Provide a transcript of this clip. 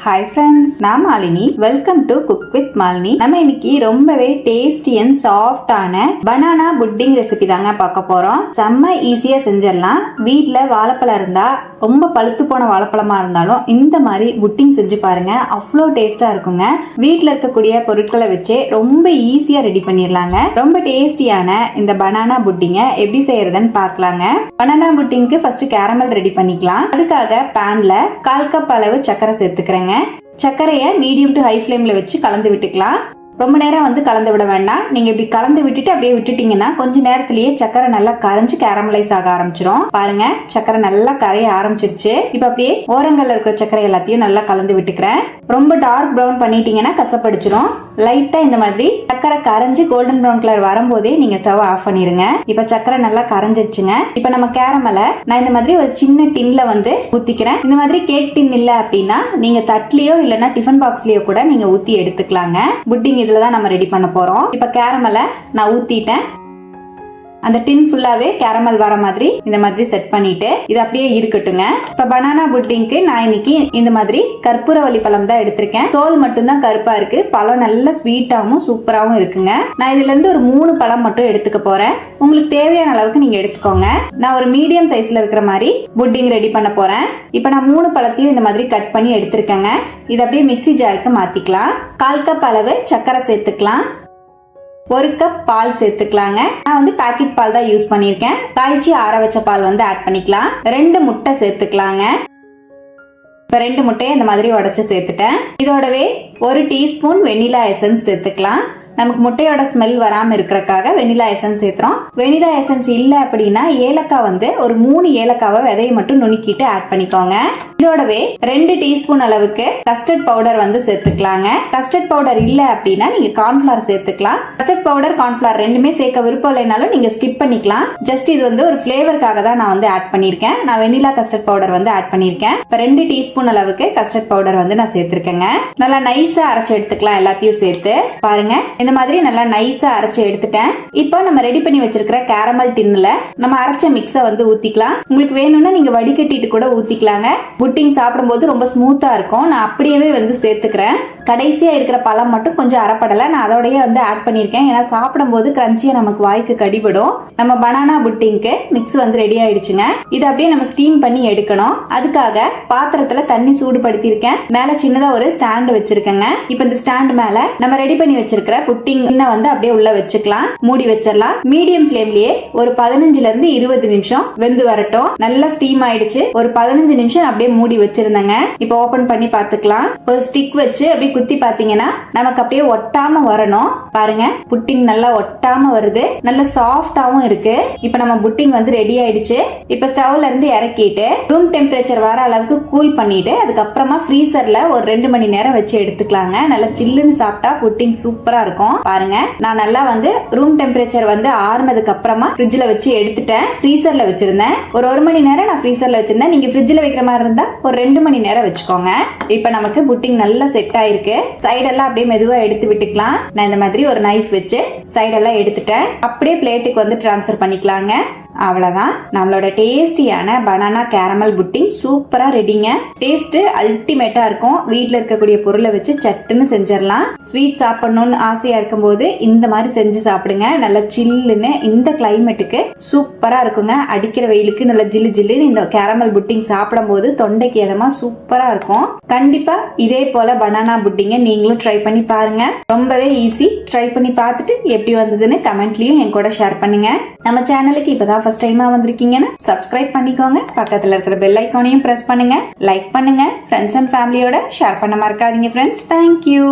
Hi friends, நான் Malini. Welcome to cook with Malini. நம்ம இன்னைக்கு ரொம்பவே டேஸ்டி அண்ட் சாஃப்டான பனானா புட்டிங் ரெசிபி தாங்க பார்க்க போறோம். செம்ம ஈஸியா செஞ்சிடலாம். வீட்ல வாழைப்பழம் இருந்தா, ரொம்ப பழுத்து போன வாழைப்பழமா இருந்தாலும் இந்த மாதிரி புட்டிங் செஞ்சு பாருங்க. அவ்வளோ டேஸ்டா இருக்குங்க. வீட்ல இருக்கக்கூடிய பொருட்களை வச்சு ரொம்ப ஈஸியா ரெடி பண்ணிடலாங்க. ரொம்ப டேஸ்டியான இந்த பனானா புட்டிங்க எப்படி செய்யறதுன்னு பார்க்கலாங்க. பனானா புட்டிங்க்கு ஃபர்ஸ்ட் கேரமல் ரெடி பண்ணிக்கலாம். அதுக்காக பேன்ல 1/4 கப் அளவு சர்க்கரை சேர்த்துக்கிறேங்க. சர்க்கரையை மீடியம் டு ஹை ஃப்ளேம்ல வச்சு கலந்து விட்டுக்கலாம். ரொம்ப நேரம் கலந்து விட வேண்டாம். நீங்க இப்படி கலந்து விட்டுட்டு அப்படியே விட்டுட்டீங்கன்னா கொஞ்ச நேரத்திலேயே சக்கரை நல்லா கரைஞ்சு கேரமலைஸ் ஆக ஆரம்பிச்சிடும். பாருங்க, சக்கரை நல்லா கரைய ஆரம்பிச்சிருச்சு. இப்ப அப்படியே ஓரங்கள்ல இருக்கிற சக்கரை எல்லாத்தையும் நல்லா கலந்து விட்டுக்கிறேன். ரொம்ப டார்க் ப்ரௌன் பண்ணிட்டீங்கன்னா கசப்படிச்சிடும். லைட்டா இந்த மாதிரி சக்கரை கரைஞ்சு கோல்டன் ப்ரௌன் கலர் வரும்போதே நீங்க ஸ்டவ் ஆஃப் பண்ணிருங்க. இப்ப சக்கரை நல்லா கரைஞ்சிருச்சுங்க. இப்ப நம்ம கேரமலை நான் இந்த மாதிரி ஒரு சின்ன டின்ல ஊத்திக்கிறேன். இந்த மாதிரி கேக் டின் இல்ல அப்படின்னா நீங்க தட்லயோ இல்லைன்னா டிஃபன் பாக்ஸ்லயோ கூட நீங்க ஊத்தி எடுத்துக்கலாங்க. புட்டிங் இதுலதான் நம்ம ரெடி பண்ண போறோம். இப்ப கேரமலை நான் ஊத்திட்டேன். அந்த டின் ஃபுல்லாவே கேரமல் வர மாதிரி இந்த மாதிரி செட் பண்ணிட்டு இது அப்படியே இருக்கட்டுங்க. இப்ப பனானா புட்டிங்க்கு நான் இன்னைக்கு இந்த மாதிரி கற்பூரவள்ளி பழம் தான் எடுத்திருக்கேன். தோல் மட்டும் தான் கருப்பா இருக்கு. பழம் நல்ல ஸ்வீட்டாவும் சூப்பராவும் இருக்குங்க. நான் இதுல இருந்து ஒரு 3 பழம் மட்டும் எடுத்துக்க போறேன். உங்களுக்கு தேவையான அளவுக்கு நீங்க எடுத்துக்கோங்க. நான் ஒரு மீடியம் சைஸ்ல இருக்கிற மாதிரி புட்டிங் ரெடி பண்ண போறேன். இப்ப நான் 3 பழத்தையும் இந்த மாதிரி கட் பண்ணி எடுத்திருக்கேங்க. இது அப்படியே மிக்ஸி ஜாருக்கு மாத்திக்கலாம். 1/4 கப் அளவு சர்க்கரை சேர்த்துக்கலாம். 1 கப் பால் சேர்த்துக்கலாங்க. நான் பாக்கெட் பால் தான் யூஸ் பண்ணிருக்கேன். காய்ச்சி ஆற வச்ச பால் ஆட் பண்ணிக்கலாம். 2 முட்டை சேர்த்துக்கலாங்க. இப்ப 2 முட்டையை இந்த மாதிரி உடைச்சு சேர்த்துட்டேன். இதோடவே 1 டீஸ்பூன் வெனிலா எசன்ஸ் சேர்த்துக்கலாம். நமக்கு முட்டையோட ஸ்மெல் வராம இருக்கிறதுக்காக வெனிலா எசன்ஸ் சேர்த்துறோம். வெனிலா எசன்ஸ் இல்ல அப்படின்னா ஏலக்காய் ஒரு 3 ஏலக்காவை விதையை மட்டும் நுணுக்கிட்டு ஆட் பண்ணிக்கோங்க. இதோடவே 2 டீஸ்பூன் அளவுக்கு கஸ்டர்ட் பவுடர் சேர்த்துக்கலாங்க. கஸ்டர்ட் பவுடர் இல்ல அப்படின்னா நீங்க கார்ன்ஃபிளவர் சேர்த்துக்கலாம். கஸ்டர்ட் பவுடர் கார்ன்ஃபிளவர் ரெண்டுமே சேர்க்க விருப்பம் இல்லைனாலும் நீங்க ஸ்கிப் பண்ணிக்கலாம். ஜஸ்ட் இது ஒரு ஃபிளேவருக்காக தான் நான் ஆட் பண்ணிருக்கேன். நான் வெனிலா கஸ்டர்ட் பவுடர் ஆட் பண்ணிருக்கேன். 2 டீஸ்பூன் அளவுக்கு கஸ்டர்ட் பவுடர் நான் சேர்த்திருக்கேங்க. நல்லா நைஸா அரைச்சு எடுத்துக்கலாம். எல்லாத்தையும் சேர்த்து பாருங்க, இந்த மாதிரி நல்லா நைஸா அரைச்சு எடுத்துட்டேன். இப்போ நம்ம ரெடி பண்ணி வச்சிருக்கிற கேரமல் டின்ல நம்ம அரைச்ச மிக்ஸ ஊத்திக்கலாம். உங்களுக்கு வேணும்னா நீங்க வடிகட்டிட்டு கூட ஊத்திக்கலாங்க. புட்டிங் சாப்பிடும்போது ரொம்ப ஸ்மூத்தா இருக்கும். நான் அப்படியே சேர்த்துக்கிறேன். கடைசியா இருக்கிற பழம் மட்டும் கொஞ்சம் அரைப்படலை. நான் அதோடய ஆட் பண்ணிருக்கேன். ஏன்னா சாப்பிடும்போது கிரன்ச்சியா நமக்கு வாய்க்கு கடிபடும். நம்ம பனானா புட்டிங்க்கு மிக்ஸ் ரெடி ஆயிடுச்சுங்க. இது அப்படியே நம்ம ஸ்டீம் பண்ணி எடுக்கணும். அதுக்காக பாத்திரத்துல தண்ணி சூடுபடுத்திருக்கேன். மேல சின்னதா ஒரு ஸ்டாண்ட் வச்சிருக்கேங்க. இப்ப இந்த ஸ்டாண்ட் மேல நம்ம ரெடி பண்ணி வச்சிருக்கிற புட்டிங் அப்படியே உள்ள வச்சுக்கலாம். மூடி வச்சிடலாம். மீடியம் ஃப்ளேம்லயே ஒரு 15ல இருந்து 20 நிமிஷம் வெந்து வரட்டும். நல்லா ஸ்டீம் ஆயிடுச்சு. ஒரு 15 நிமிஷம் அப்படியே மூடி வச்சிருந்தேங்க. இப்போ ஓபன் பண்ணி பாத்துக்கலாம். ஒரு ஸ்டிக் வச்சு அப்படியே குத்தி பாத்தீங்கன்னா நமக்கு அப்படியே ஒட்டாம வரணும். பாருங்க, புட்டிங் நல்லா ஒட்டாம வருது. நல்ல சாஃப்டாவும் இருக்கு. இப்போ நம்ம புட்டிங் ரெடி ஆயிடுச்சு. இப்போ ஸ்டவ்ல இருந்து இறக்கிட்டு ரூம் டெம்பரேச்சர் வர அளவுக்கு கூல் பண்ணிட்டு அதுக்கப்புறமா ஃப்ரீசர்ல ஒரு 2 மணி நேரம் வச்சு எடுத்துக்கலாங்க. நல்லா சில்லுன்னு சாப்பிட்டா புட்டிங் சூப்பரா இருக்கும். பாருங்க, நான் நல்லா ரூம் டெம்பரேச்சர் ஆறுனதுக்கு அப்புறமா ஃப்ரிட்ஜ்ல வச்சு எடுத்துட்டேன். ஃப்ரீசர்ல வச்சிருந்தேன். ஒரு 1 மணி நேரம் நான் ஃப்ரீசர்ல வச்சிருந்தேன். நீங்க ஃப்ரிட்ஜ்ல வைக்கிற மாதிரி இருந்தா ஒரு 2 மணி நேரம் வச்சுக்கோங்க. இப்போ நமக்கு புட்டிங் நல்லா செட் ஆயிருக்கு. சைடெல்லாம் அப்படியே மெதுவா எடுத்து விட்டுக்கலாம். நான் இந்த மாதிரி ஒரு நைஃப் வச்சு சைடெல்லாம் எடுத்துட்டேன். அப்படியே பிளேட்டுக்கு டிரான்ஸ்ஃபர் பண்ணிக்கலாங்க. அவ்வளவுதான், நம்மளோட டேஸ்டியான பனானா கேரமல் புட்டிங் சூப்பரா ரெடிங்க. டேஸ்ட் அல்டிமேட்டா இருக்கும். வீட்ல இருக்கக்கூடிய பொருளை வச்சு சட்டுன்னு செஞ்சிடலாம். ஸ்வீட் சாப்பிடணும்னு ஆசையா இருக்கும் போது இந்த மாதிரி செஞ்சு சாப்பிடுங்க. நல்ல சில்லுன்னு இந்த கிளைமேட்டுக்கு சூப்பரா இருக்குங்க. அடிக்கிற வெயிலுக்கு நல்ல ஜில்லு ஜில்லுன்னு இந்த கேரமல் புட்டிங் சாப்பிடும் போது தொண்டைக்கு எதமா சூப்பரா இருக்கும். கண்டிப்பா இதே போல பனானா புட்டிங்க நீங்களும் ட்ரை பண்ணி பாருங்க. ரொம்பவே ஈஸி. ட்ரை பண்ணி பார்த்துட்டு எப்படி வந்ததுன்னு கமெண்ட்லயும் என் கூட ஷேர் பண்ணுங்க. நம்ம சேனலுக்கு இப்பதான் ஃபர்ஸ்ட் டைமா வந்திருக்கீங்கன்னா சப்ஸ்கிரைப் பண்ணிக்கோங்க. பக்கத்துல இருக்கிற பெல் ஐகானையும் பிரஸ் பண்ணுங்க. லைக் பண்ணுங்க. ஃப்ரெண்ட்ஸ் அண்ட் ஃபேமிலியோட ஷேர் பண்ண மறக்காதீங்க ஃப்ரெண்ட்ஸ். தேங்க்யூ.